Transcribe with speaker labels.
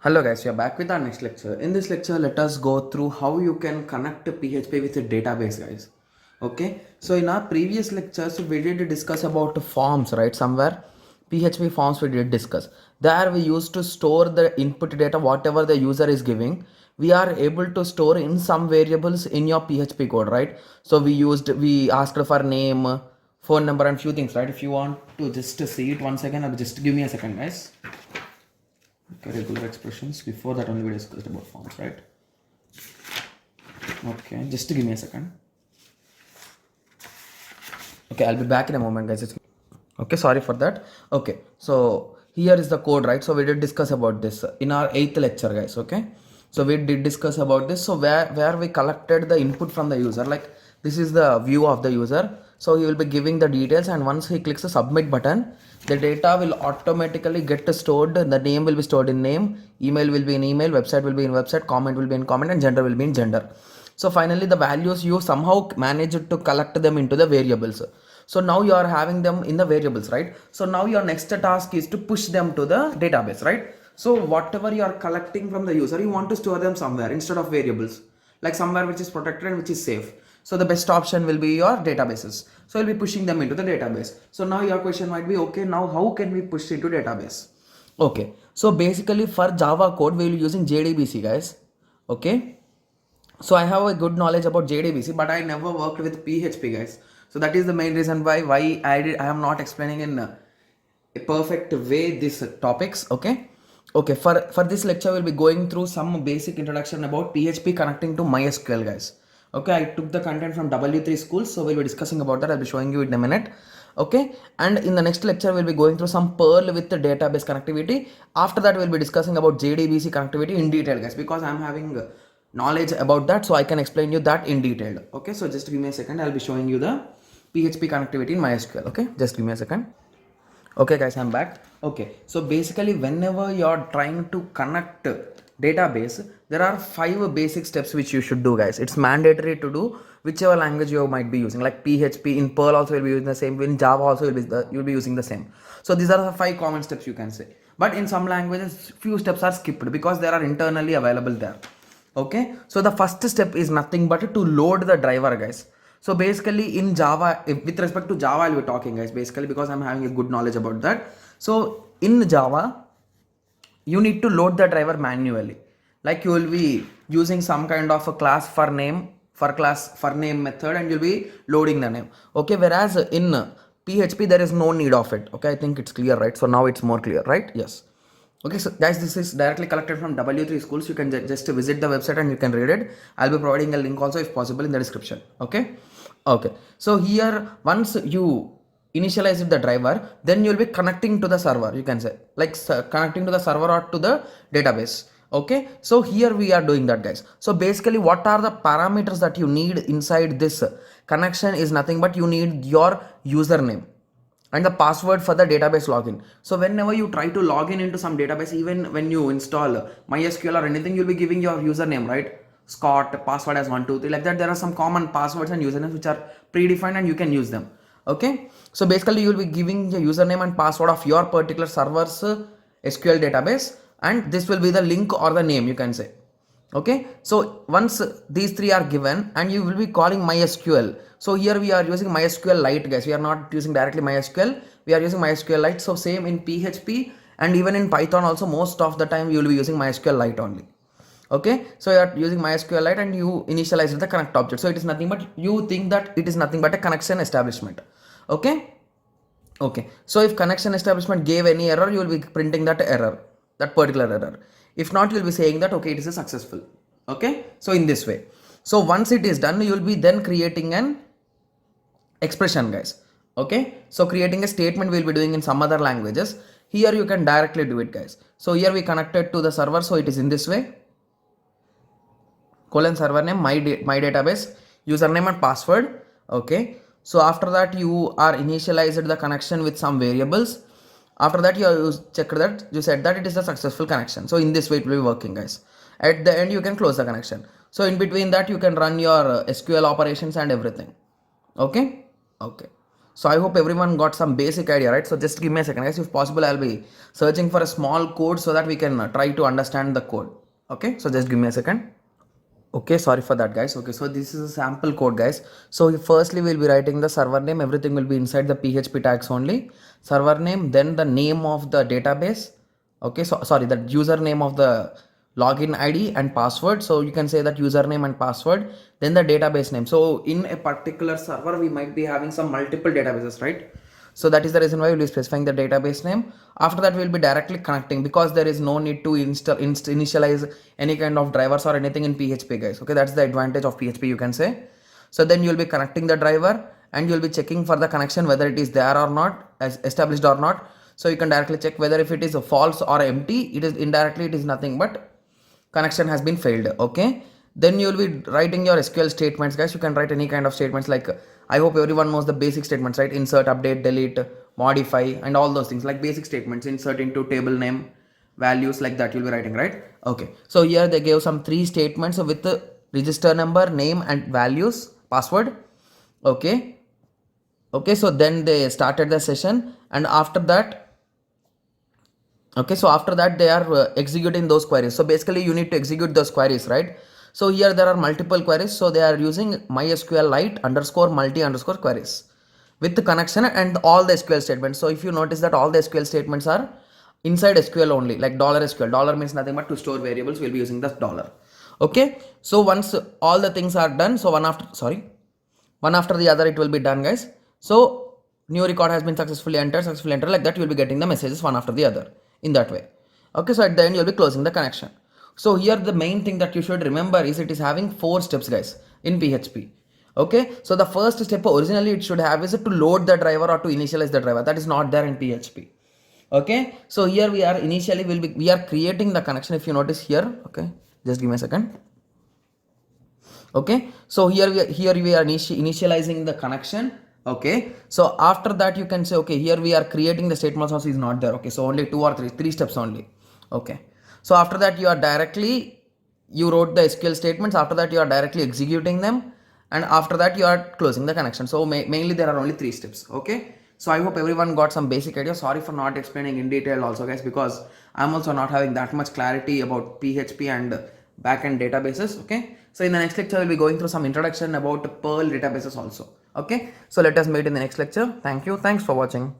Speaker 1: Hello guys, we are back with our next lecture. In this lecture, let us go through how you can connect a PHP with a database, guys. Okay, so in our previous lectures, we did discuss about forms, right? Somewhere PHP forms we did discuss. There we used to store the input data, whatever the user is giving. We are able to store in some variables in your PHP code, right? So we asked for name, phone number, and few things, right? If you want to just see it once again, just give me a second, guys. Okay, regular expressions. Before that only we discussed about forms, right? Okay, just give me a second. Okay, I'll be back in a moment, guys. Okay, sorry for that. Okay, so here is the code, right? So we did discuss about this in our 8th lecture, guys. Okay, so we did discuss about this. So where we collected the input from the user, like this is the view of the user. So he will be giving the details, and once he clicks the submit button, the data will automatically get stored. The name will be stored in name, email will be in email, website will be in website, comment will be in comment, and gender will be in gender. So finally the values you somehow managed to collect them into the variables. So now you are having them in the variables, right? So now your next task is to push them to the database, right? So whatever you are collecting from the user, you want to store them somewhere instead of variables, like somewhere which is protected and which is safe. So the best option will be your databases. So you'll be pushing them into the database. So now your question might be, okay, now how can we push into database? Okay, so basically for Java code, we will be using JDBC, guys. Okay, so I have a good knowledge about JDBC, but I never worked with PHP, guys. So that is the main reason why I am not explaining in a perfect way these topics. Okay, for this lecture we'll be going through some basic introduction about PHP connecting to MySQL, guys. Okay, I took the content from W3 School, so we'll be discussing about that. I'll be showing you in a minute. Okay, and in the next lecture we'll be going through some Perl with the database connectivity. After that we'll be discussing about JDBC connectivity in detail, guys, because I'm having knowledge about that, so I can explain you that in detail. Okay, so just give me a second. I'll be showing you the PHP connectivity in MySQL. Okay, just give me a second. Okay guys, I'm back. Okay, so basically whenever you're trying to connect database, there are 5 basic steps which you should do, guys. It's mandatory to do whichever language you might be using, like PHP. In Perl also you'll be using the same, in Java also you'll be using the same. So these are the 5 common steps you can say, but in some languages few steps are skipped because they are internally available there. Okay, so the first step is nothing but to load the driver, guys. So basically in Java, with respect to Java I'll be talking, guys, basically because I'm having a good knowledge about that. So in Java you need to load the driver manually, like you will be using some kind of a class for name method, and you'll be loading the name. Okay, whereas in PHP there is no need of it. Okay, I think it's clear, right? So now it's more clear, right? Yes. Okay, so guys, this is directly collected from W3 Schools. You can just visit the website and you can read it. I'll be providing a link also if possible in the description. Okay. Okay, so here once you initialize the driver, then you'll be connecting to the server, you can say, like connecting to the server or to the database. Okay, so here we are doing that, guys. So basically what are the parameters that you need inside this connection is nothing but you need your username and the password for the database login. So whenever you try to log in into some database, even when you install MySQL or anything, you'll be giving your username, right? Scott, password as 123, like that. There are some common passwords and usernames which are predefined and you can use them. Okay, so basically you will be giving the username and password of your particular server's SQL database, and this will be the link or the name, you can say. Okay, so once these 3 are given, and you will be calling MySQL. So here we are using MySQL Lite, guys. We are not using directly MySQL, we are using MySQL Lite. So same in PHP and even in Python also, most of the time you will be using MySQL Lite only. Okay, so you are using MySQL Lite and you initialize the connect object. So it is nothing but, you think that it is nothing but a connection establishment. Okay, okay, so if connection establishment gave any error, you will be printing that error, that particular error. If not, you will be saying that okay, it is a successful. Okay, so in this way, so once it is done, you will be then creating an expression, guys. Okay, so creating a statement we'll be doing in some other languages. Here you can directly do it, guys. So here we connected to the server, so it is in this way: colon server name, my database, username and password. Okay, so after that you are initialized the connection with some variables. After that you check that you said that it is a successful connection. So in this way it will be working, guys. At the end you can close the connection. So in between that you can run your SQL operations and everything. Okay, okay, So I hope everyone got some basic idea, right? So just give me a second, guys. If possible, I'll be searching for a small code so that we can try to understand the code. Okay, so just give me a second. Okay, sorry for that, guys. Okay, so this is a sample code, guys. So firstly, we'll be writing the server name. Everything will be inside the PHP tags only. Server name, then the name of the database. Okay, so sorry, the username of the login ID and password. So you can say that username and password, then the database name. So in a particular server, we might be having some multiple databases, right? So that is the reason why we'll be specifying the database name. After that, we'll be directly connecting because there is no need to initialize any kind of drivers or anything in PHP, guys. Okay, that's the advantage of PHP, you can say. So then you'll be connecting the driver and you'll be checking for the connection whether it is there or not, as established or not. So you can directly check whether if it is a false or empty. It is indirectly, it is nothing but connection has been failed. Okay, then you will be writing your SQL statements, guys. You can write any kind of statements, like I hope everyone knows the basic statements, right? Insert, update, delete, modify, and all those things, like basic statements. Insert into table name, values, like that you'll be writing, right? Okay, so here they gave some 3 statements with the register number, name, and values, password. Okay, so then they started the session, and after that, okay, so after that they are executing those queries. So basically you need to execute those queries, right? So here there are multiple queries, so they are using MySQLite _ multi _ queries with the connection and all the SQL statements. So if you notice that all the SQL statements are inside SQL only, like $SQL. Dollar means nothing but to store variables. We'll be using this dollar. Okay, so once all the things are done, so one after the other it will be done, guys. So new record has been successfully entered, like that. You will be getting the messages one after the other in that way. Okay, so at the end you'll be closing the connection. So here the main thing that you should remember is it is having 4 steps, guys, in PHP. Okay, so the first step originally it should have is to load the driver or to initialize the driver. That is not there in PHP. Okay, so here we are initially we are creating the connection. If you notice here, okay, just give me a second. Okay, so here we are initializing the connection. Okay, so after that you can say, okay, here we are creating the statement also is not there. Okay, so only 2 or 3 steps only. Okay, so after that you wrote the SQL statements. After that you are directly executing them, and after that you are closing the connection. So mainly there are only 3 steps. Okay, so I hope everyone got some basic idea. Sorry for not explaining in detail also, guys, because I'm also not having that much clarity about PHP and backend databases. Okay, so in the next lecture we'll be going through some introduction about Perl databases also. Okay, so let us meet in the next lecture. Thank you. Thanks for watching.